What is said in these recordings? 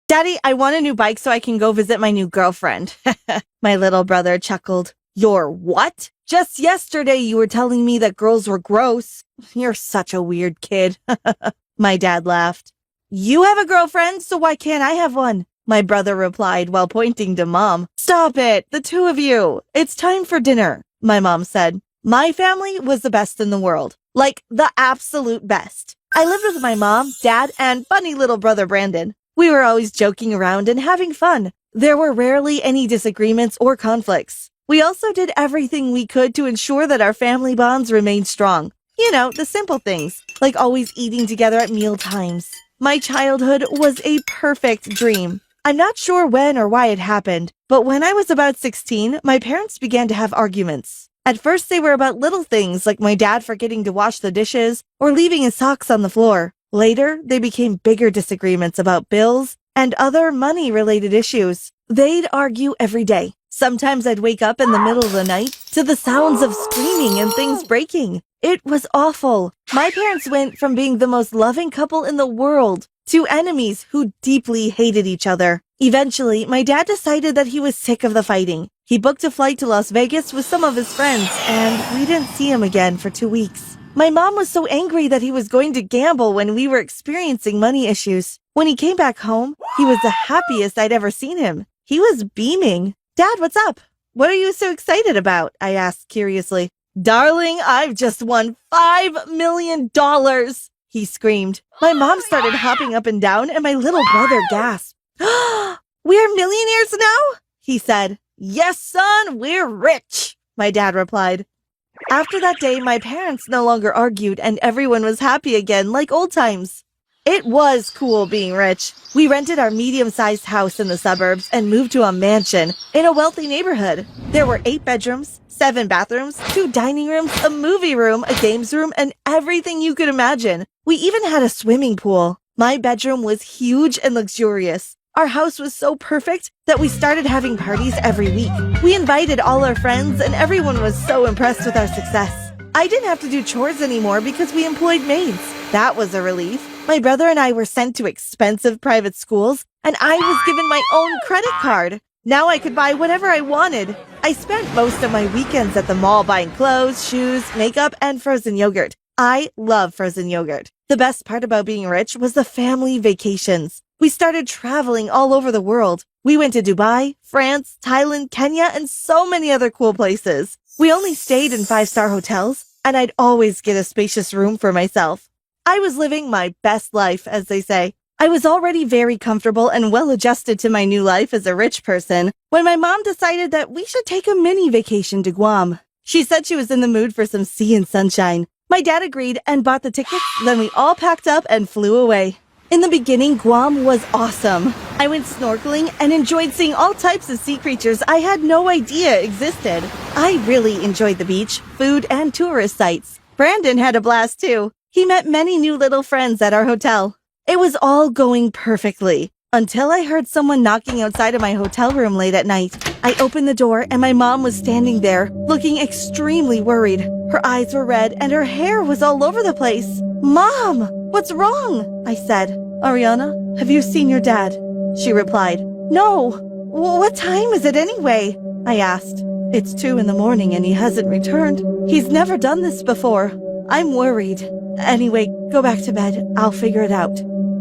Daddy, I want a new bike so I can go visit my new girlfriend. My little brother chuckled. Your what? Just yesterday you were telling me that girls were gross. You're such a weird kid. My dad laughed. You have a girlfriend, so why can't I have one? My brother replied while pointing to Mom. Stop it, the two of you. It's time for dinner, my mom said. My family was the best in the world. Like, the absolute best. I lived with my mom, dad, and funny little brother Brandon. We were always joking around and having fun. There were rarely any disagreements or conflicts. We also did everything we could to ensure that our family bonds remained strong. You know, the simple things, like always eating together at meal times. My childhood was a perfect dream. I'm not sure when or why it happened, but when I was about 16, my parents began to have arguments. At first, they were about little things like my dad forgetting to wash the dishes or leaving his socks on the floor. Later, they became bigger disagreements about bills and other money-related issues. They'd argue every day. Sometimes I'd wake up in the middle of the night to the sounds of screaming and things breaking. It was awful. My parents went from being the most loving couple in the world to enemies who deeply hated each other. Eventually, my dad decided that he was sick of the fighting. He booked a flight to Las Vegas with some of his friends, and we didn't see him again for 2 weeks. My mom was so angry that he was going to gamble when we were experiencing money issues. When he came back home, he was the happiest I'd ever seen him. He was beaming. Dad, what's up? What are you so excited about? I asked curiously. Darling, I've just won $5 million, he screamed. My mom started hopping up and down, and my little brother gasped. We're millionaires now? He said. Yes, son, we're rich, my dad replied. After that day, my parents no longer argued, and everyone was happy again, like old times. It was cool being rich. We rented our medium-sized house in the suburbs and moved to a mansion in a wealthy neighborhood. There were 8 bedrooms, 7 bathrooms, 2 dining rooms, a movie room, a games room, and everything you could imagine. We even had a swimming pool. My bedroom was huge and luxurious. Our house was so perfect that we started having parties every week. We invited all our friends, and everyone was so impressed with our success. I didn't have to do chores anymore because we employed maids. That was a relief. My brother and I were sent to expensive private schools, and I was given my own credit card. Now I could buy whatever I wanted. I spent most of my weekends at the mall buying clothes, shoes, makeup, and frozen yogurt. I love frozen yogurt. The best part about being rich was the family vacations. We started traveling all over the world. We went to Dubai, France, Thailand, Kenya, and so many other cool places. We only stayed in 5-star hotels, and I'd always get a spacious room for myself. I was living my best life, as they say. I was already very comfortable and well adjusted to my new life as a rich person when my mom decided that we should take a mini vacation to Guam. She said she was in the mood for some sea and sunshine. My dad agreed and bought the tickets, then we all packed up and flew away. In the beginning, Guam was awesome. I went snorkeling and enjoyed seeing all types of sea creatures I had no idea existed. I really enjoyed the beach, food, and tourist sites. Brandon had a blast too. He met many new little friends at our hotel. It was all going perfectly until I heard someone knocking outside of my hotel room late at night. I opened the door and my mom was standing there, looking extremely worried. Her eyes were red and her hair was all over the place. Mom, what's wrong? I said. Ariana, have you seen your dad? She replied. No. What time is it anyway? I asked. It's 2 in the morning and he hasn't returned. He's never done this before. I'm worried. Anyway, go back to bed. I'll figure it out,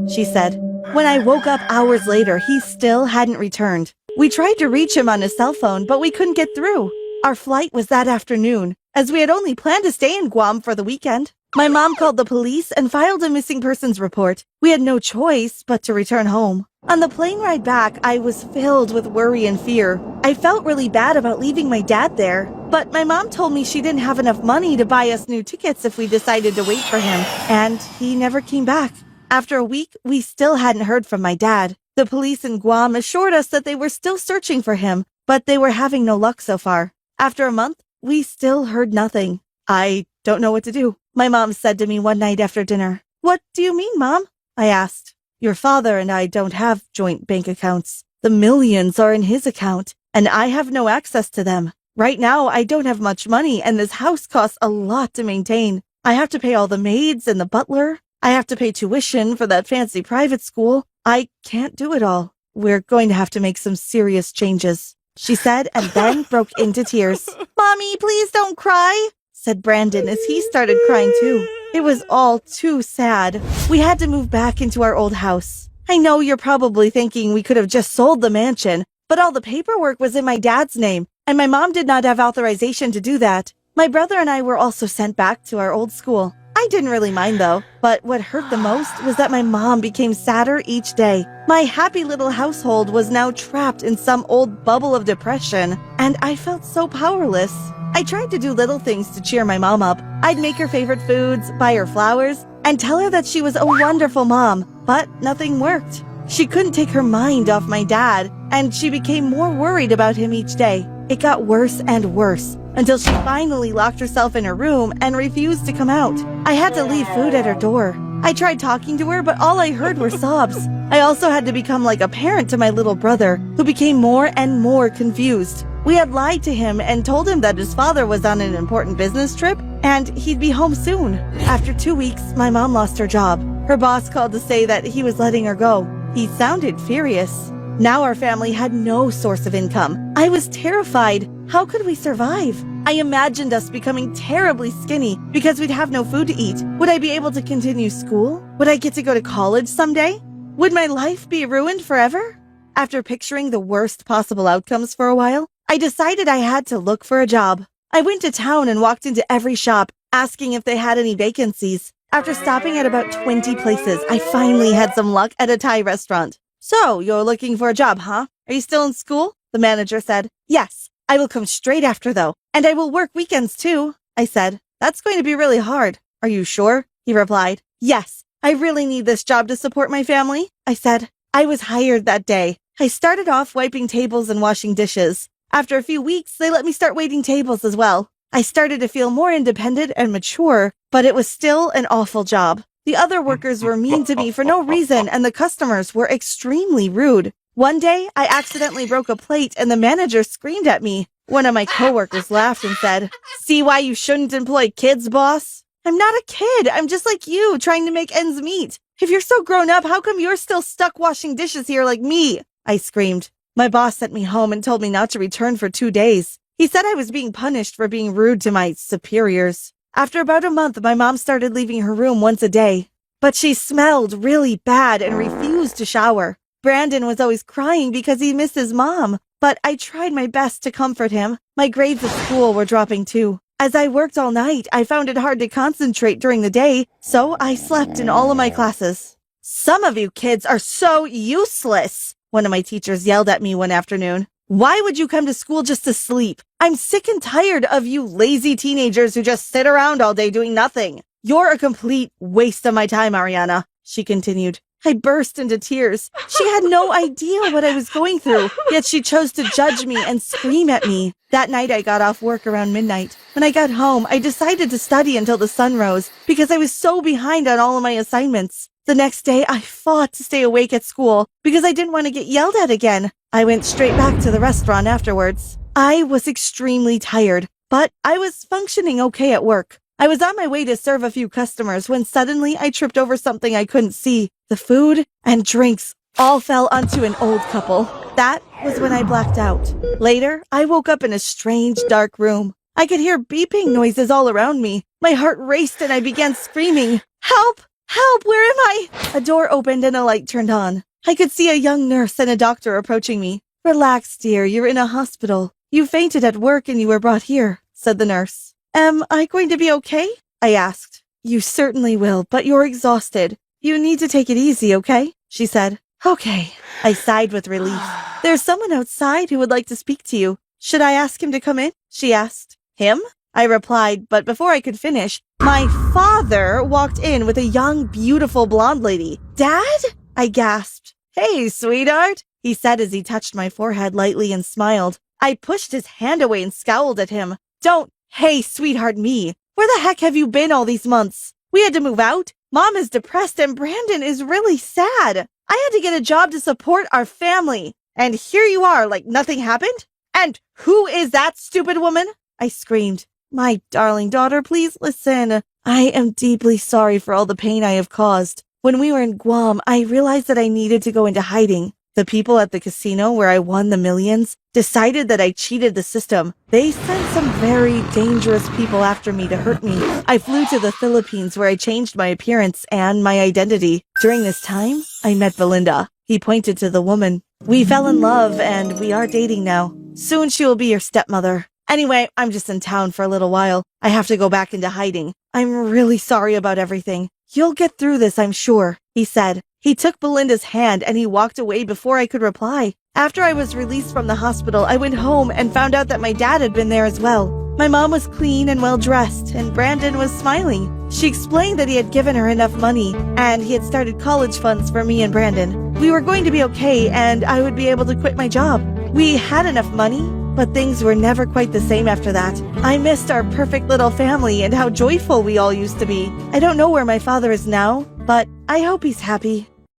she said. When I woke up hours later, he still hadn't returned. We tried to reach him on his cell phone, but we couldn't get through. Our flight was that afternoon, as we had only planned to stay in Guam for the weekend. My mom called the police and filed a missing persons report. We had no choice but to return home. On the plane ride back, I was filled with worry and fear. I felt really bad about leaving my dad there, but my mom told me she didn't have enough money to buy us new tickets if we decided to wait for him, and he never came back. After a week, we still hadn't heard from my dad. The police in Guam assured us that they were still searching for him, but they were having no luck so far. After a month, we still heard nothing. I don't know what to do, my mom said to me one night after dinner. What do you mean, Mom? I asked. Your father and I don't have joint bank accounts. The millions are in his account, and I have no access to them. Right now, I don't have much money, and this house costs a lot to maintain. I have to pay all the maids and the butler. I have to pay tuition for that fancy private school. I can't do it all. we're going to have to make some serious changes, she said, and then broke into tears. Mommy, please don't cry, said Brandon as he started crying too. It was all too sad. We had to move back into our old house. I know you're probably thinking we could have just sold the mansion, but all the paperwork was in my dad's name, and my mom did not have authorization to do that. My brother and I were also sent back to our old school. I didn't really mind though, but what hurt the most was that my mom became sadder each day. My happy little household was now trapped in some old bubble of depression, and I felt so powerless. I tried to do little things to cheer my mom up. I'd make her favorite foods, buy her flowers, and tell her that she was a wonderful mom, but nothing worked. She couldn't take her mind off my dad, and she became more worried about him each day. It got worse and worse, until she finally locked herself in her room and refused to come out. I had to leave food at her door. I tried talking to her, but all I heard were sobs. I also had to become like a parent to my little brother, who became more and more confused. We had lied to him and told him that his father was on an important business trip and he'd be home soon. After 2 weeks, my mom lost her job. Her boss called to say that he was letting her go. He sounded furious. Now our family had no source of income. I was terrified. How could we survive? I imagined us becoming terribly skinny because we'd have no food to eat. Would I be able to continue school? Would I get to go to college someday? Would my life be ruined forever? After picturing the worst possible outcomes for a while, I decided I had to look for a job. I went to town and walked into every shop, asking if they had any vacancies. After stopping at about 20 places, I finally had some luck at a Thai restaurant. So, you're looking for a job, huh? Are you still in school? The manager said. Yes, I will come straight after though, and I will work weekends too. I said, that's going to be really hard. Are you sure? He replied. Yes, I really need this job to support my family. I said. I was hired that day. I started off wiping tables and washing dishes. After a few weeks, they let me start waiting tables as well. I started to feel more independent and mature, but it was still an awful job. The other workers were mean to me for no reason, and the customers were extremely rude. One day, I accidentally broke a plate, and the manager screamed at me. One of my coworkers laughed and said, "See why you shouldn't employ kids, boss? I'm not a kid. I'm just like you, trying to make ends meet. If you're so grown up, how come you're still stuck washing dishes here like me?" I screamed. My boss sent me home and told me not to return for 2 days. He said I was being punished for being rude to my superiors. After about a month, my mom started leaving her room once a day. But she smelled really bad and refused to shower. Brandon was always crying because he missed his mom, but I tried my best to comfort him. My grades at school were dropping too. As I worked all night, I found it hard to concentrate during the day, so I slept in all of my classes. Some of you kids are so useless, one of my teachers yelled at me one afternoon. Why would you come to school just to sleep? I'm sick and tired of you lazy teenagers who just sit around all day doing nothing. You're a complete waste of my time, Ariana, she continued. I burst into tears. She had no idea what I was going through, yet she chose to judge me and scream at me. That night I got off work around midnight. When I got home, I decided to study until the sun rose because I was so behind on all of my assignments. The next day, I fought to stay awake at school because I didn't want to get yelled at again. I went straight back to the restaurant afterwards. I was extremely tired, but I was functioning okay at work. I was on my way to serve a few customers when suddenly I tripped over something I couldn't see. The food and drinks all fell onto an old couple. That was when I blacked out. Later, I woke up in a strange, dark room. I could hear beeping noises all around me. My heart raced and I began screaming, "Help! Help! Where am I?" A door opened and a light turned on. I could see a young nurse and a doctor approaching me. "Relax, dear. You're in a hospital. You fainted at work and you were brought here," said the nurse. "Am I going to be okay?" I asked. "You certainly will, but you're exhausted. You need to take it easy, okay?" she said. "Okay." I sighed with relief. "There's someone outside who would like to speak to you. Should I ask him to come in?" she asked. "Him?" I replied, but before I could finish, my father walked in with a young, beautiful blonde lady. "Dad?" I gasped. "Hey, sweetheart," he said as he touched my forehead lightly and smiled. I pushed his hand away and scowled at him. "Don't, hey, sweetheart me. Where the heck have you been all these months? We had to move out. Mom is depressed and Brandon is really sad. I had to get a job to support our family. And here you are, like nothing happened? And who is that stupid woman?" I screamed. "My darling daughter, please listen. I am deeply sorry for all the pain I have caused. When we were in Guam, I realized that I needed to go into hiding. The people at the casino where I won the millions decided that I cheated the system. They sent some very dangerous people after me to hurt me. I flew to the Philippines where I changed my appearance and my identity. During this time, I met Belinda. He pointed to the woman. We fell in love and we are dating now. Soon she will be your stepmother. Anyway, I'm just in town for a little while. I have to go back into hiding. I'm really sorry about everything. You'll get through this, I'm sure, he said. He took Belinda's hand and he walked away before I could reply. After I was released from the hospital, I went home and found out that my dad had been there as well. My mom was clean and well-dressed, and Brandon was smiling. She explained that he had given her enough money, and he had started college funds for me and Brandon. We were going to be okay, and I would be able to quit my job. We had enough money, but things were never quite the same after that. I missed our perfect little family and how joyful we all used to be. I don't know where my father is now, but I hope he's happy.